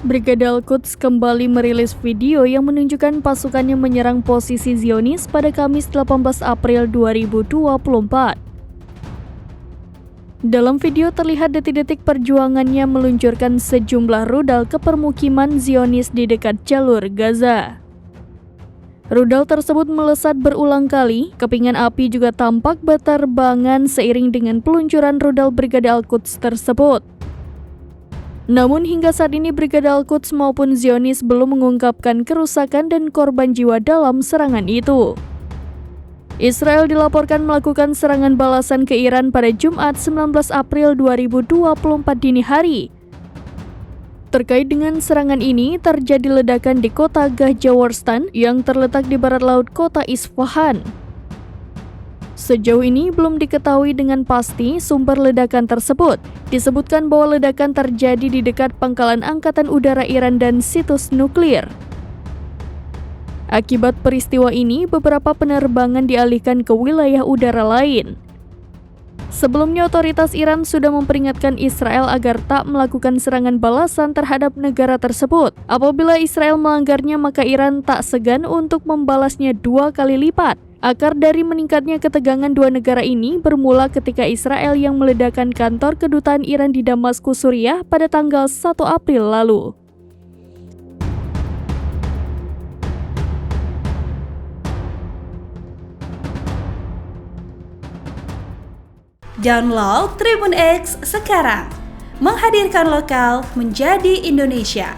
Brigade Al-Quds kembali merilis video yang menunjukkan pasukannya menyerang posisi Zionis pada Kamis 18 April 2024. Dalam video terlihat detik-detik perjuangannya meluncurkan sejumlah rudal ke permukiman Zionis di dekat jalur Gaza. Rudal tersebut melesat berulang kali, kepingan api juga tampak berterbangan seiring dengan peluncuran rudal Brigade Al-Quds tersebut. Namun hingga saat ini Brigade Al-Quds maupun Zionis belum mengungkapkan kerusakan dan korban jiwa dalam serangan itu. Israel dilaporkan melakukan serangan balasan ke Iran pada Jumat 19 April 2024 dini hari. Terkait dengan serangan ini, terjadi ledakan di kota Gahjawarstan yang terletak di barat laut kota Isfahan. Sejauh ini belum diketahui dengan pasti sumber ledakan tersebut. Disebutkan bahwa ledakan terjadi di dekat pangkalan Angkatan Udara Iran dan situs nuklir. Akibat peristiwa ini, beberapa penerbangan dialihkan ke wilayah udara lain. Sebelumnya, otoritas Iran sudah memperingatkan Israel agar tak melakukan serangan balasan terhadap negara tersebut. Apabila Israel melanggarnya, maka Iran tak segan untuk membalasnya 2 kali lipat. Akar dari meningkatnya ketegangan dua negara ini bermula ketika Israel yang meledakkan kantor kedutaan Iran di Damaskus, Suriah pada tanggal 1 April lalu. Download Tribun X sekarang, menghadirkan lokal menjadi Indonesia.